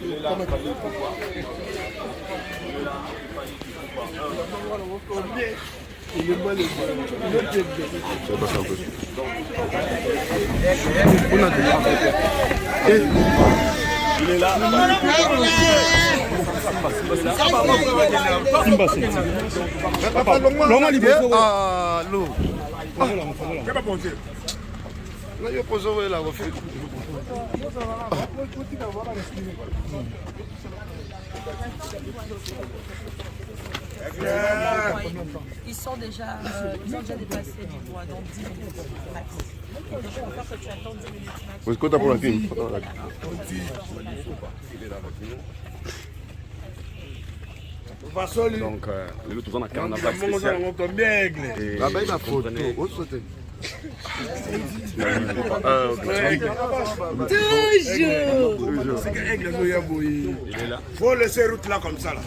Il est là. Ils sont déjà déplacés du bois, donc 10 minutes max. Donc je préfère que tu attendes 10 minutes max. Est-ce que tu as pour la film? Donc, le tout dans un carnaval spécial. Et la belle photo, faut laisser route là comme ça là.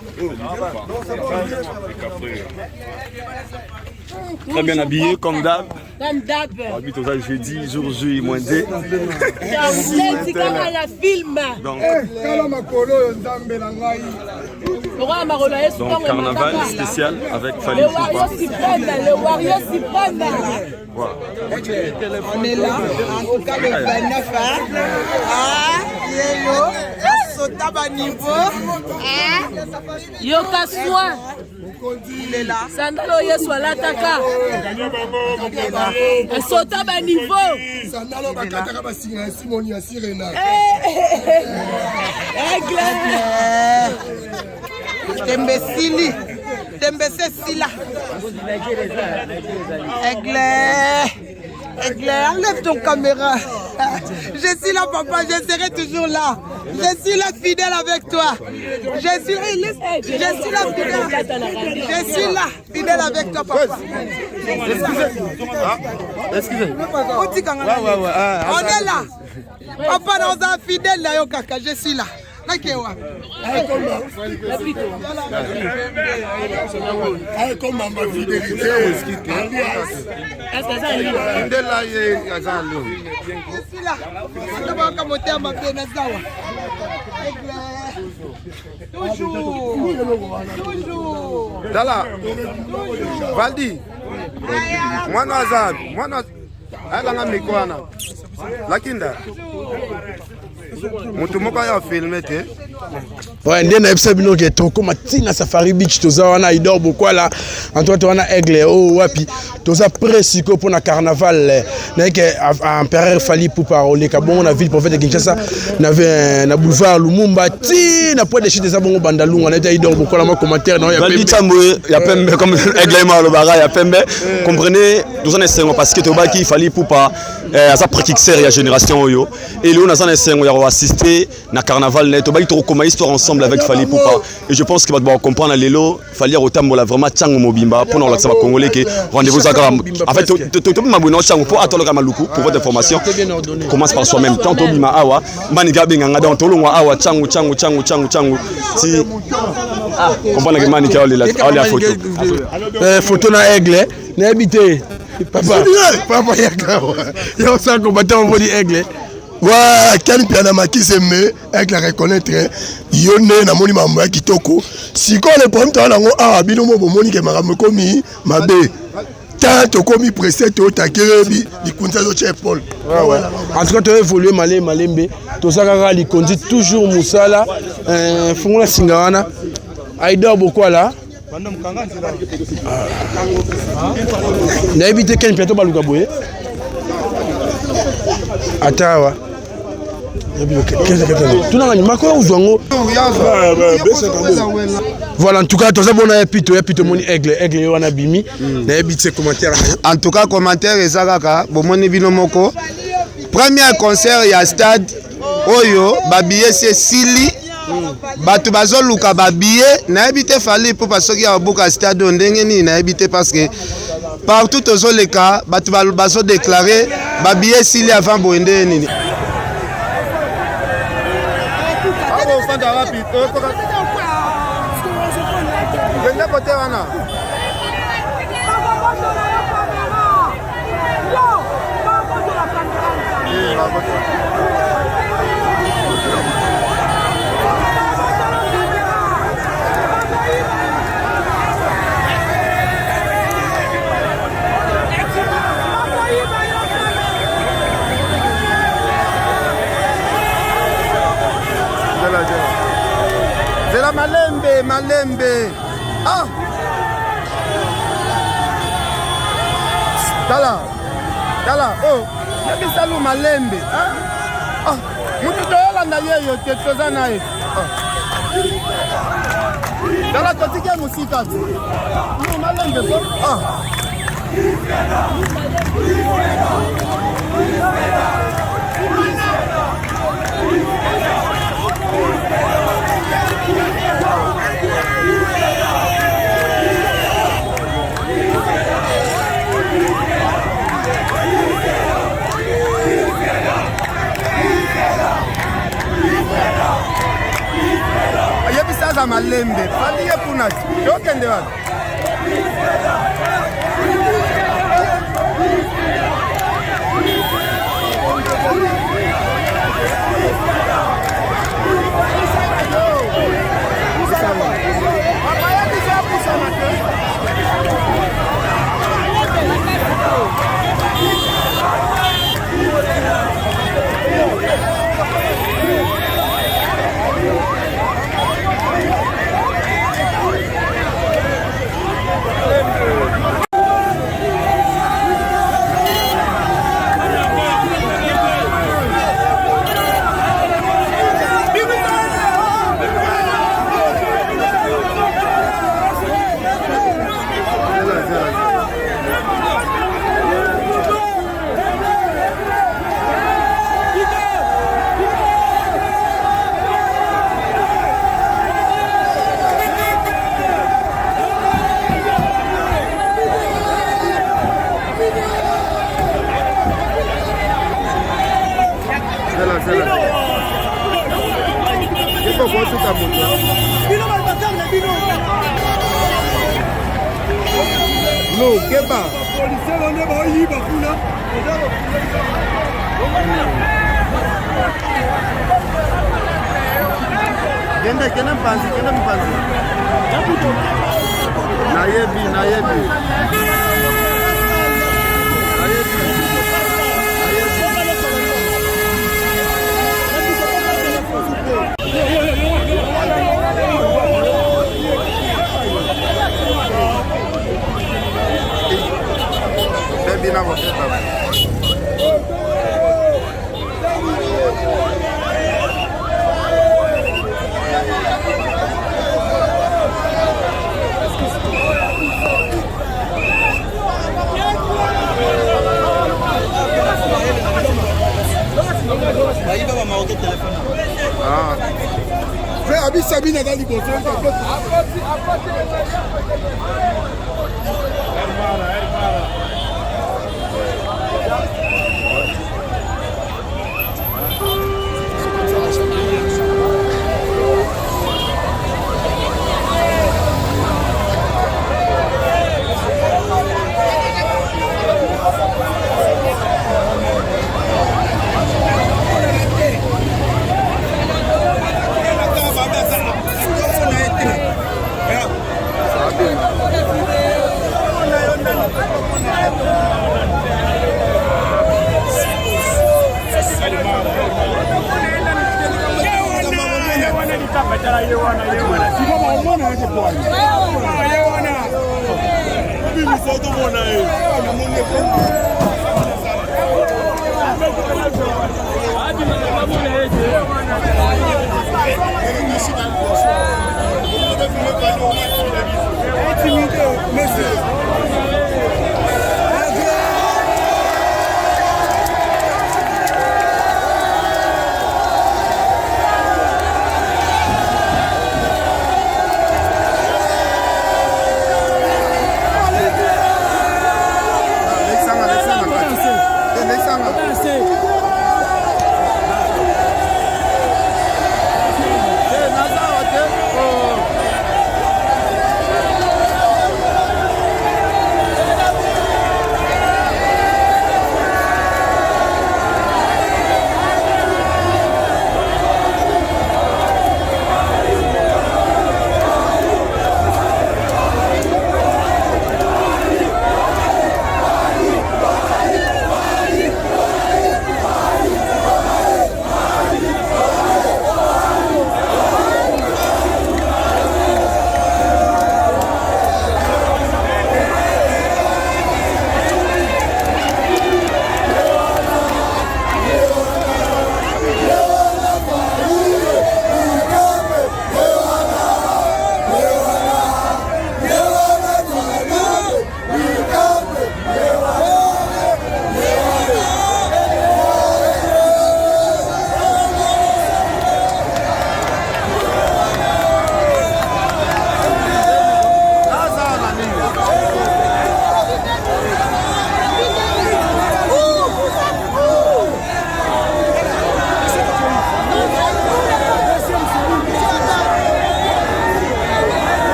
Très bien habillé comme d'hab. Comme d'hab. Habite aux jeudi, jour J -2. C'est comme à la film. Donc, Donc carnaval spécial avec Fally Le Poupa. Warriors s'y prennent, le Warriors s'y prennent. Voilà. On est là, en tout cas le 29, hein. Ah, Yélo, Sotaba niveau. Yoka soin. Il est là. Sandalo Yesu alataka. Sotaba niveau. Sandalo bakataka basinga Simoni ya Sirena. Tembesili. Tembese Sila. Aigle, enlève ton caméra. Je suis là, papa, je serai toujours là. Je suis là, fidèle avec toi. Je suis là, fidèle avec toi, papa. Excusez. On est là. Papa, nous sommes fidèles là, yo kaka, je suis là. Comme ma fidélité. Toujours. Dala. Valdi. Mwana Azab. Mwana. Alanga mikwana. Lakinda. Mutu moko ya filmer te. Ouais, ndé na ebisa bino ke toko matina Safari Beach toza wana idor bokwala antoine wana aigle o wapi toza presiko pour na carnaval na ke empereur Fally Poupa oleka bongo na ville prophète de Kinshasa na boulevard Lumumba ti na point de chute za bongo bandalunga na idor bokwala ma commentaire na ya pembe ya pembe comme aigle ma lobara ya pembe comprenez nous en essayons parce que tobaki Fally Poupa asa prétixer ya génération oyo et lui on a essayé ya assister na carnaval net tobaki to comme histoire ensemble avec Fally Poupa et je pense que va devoir comprendre lelo Fally Rotambola vraiment tsango mobimba pour nous la congolais que rendez-vous ça en fait tout mabuna tsango pour atoloka maluku pour votre information commence par soi-même tant obima awa maniga benganga dans tolongwa awa tsango si comprendre que maniga ole la photo photo na aigle na habité papa yakawa yo ça combattant on dit aigle. Ouais, quel piano makise me avec la reconnaître yone na moni mambo ya kitoko siko le problème to na ngo ah bino mo bomoni ke makambo komi mabe tant komi pressé to takebi likunza zo chef Paul. Ouais. En tout cas tu as évolué malembe to saka li conduit toujours musala fungola singawana aidor bokwala na éviter quel piano baluka boye atawa voilà en tout cas toza bona epito moni aigle wana bimi na ebitse commentaire en tout cas commentaire ezakaka bomoni bino moko premier concert ya stade oyo babillet c'est sili bato bazoluka babillet na ebite Fally Poupa soki ya buka stade ndenge nini na ebite parce que partout tozoleka bato bazo déclarer babillet sili avant boende nini. Zela malembe. Ah. Dala. Oh, yabi salu malembe. Ah. Mutu tola na yeyo te toza na ye. Dala totike musika. No malembe ko. Ah. Yebisaza malembe, Fally kuna yokende wapi? faut voir tout à moto. Non, Keba. Kende mpanzi. Nayebi. Fais Abi Sabine dans les bossons.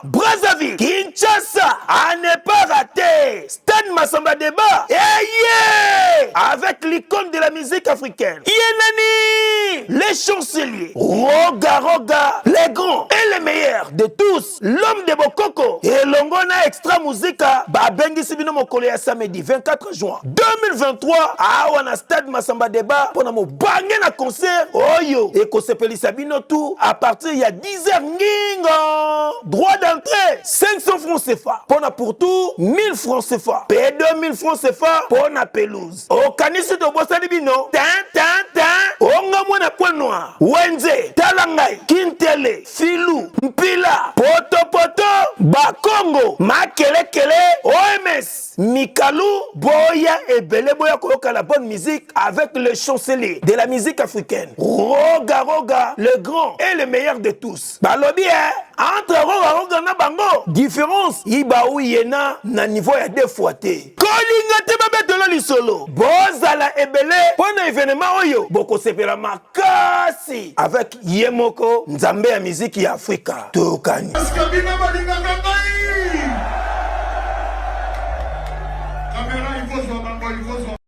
Brazzaville, Kinshasa, à ne pas rater. Stan Massamba Débat, avec l'icône de la musique africaine. Yenani, les chanceliers, Roga Roga, les grands et les meilleurs de tous, l'homme de Bokoko et Longona Extra Musica, Babengi Sibino Mokole ya samedi 24 juin 2023, à Stade Massamba Débat, pour nous banger na concert, Oyo, et qu'on s'appelle Sabino tout, à partir il y a 10h Ngingo. Droit d'entrée, 500 francs CFA. Pour tout, 1000 francs CFA. P2000 francs CFA pour la pelouse. Au canis de Bossa Libino, onga mwana point noir wenze talangai kintele filu mpila poto bakongo makelekele OMS Mikalu boya ebele boya koyoka la bonne musique avec le chancelier de la musique africaine Roga le grand et le meilleur de tous balobi entre Roga na bango différence iba uyena na niveau ya deux fois te kolinga te babetolo lisolo bozala ebele pona événement oyo boko sepela makasi avec yemoko nzambe ya musique ya Afrika tokani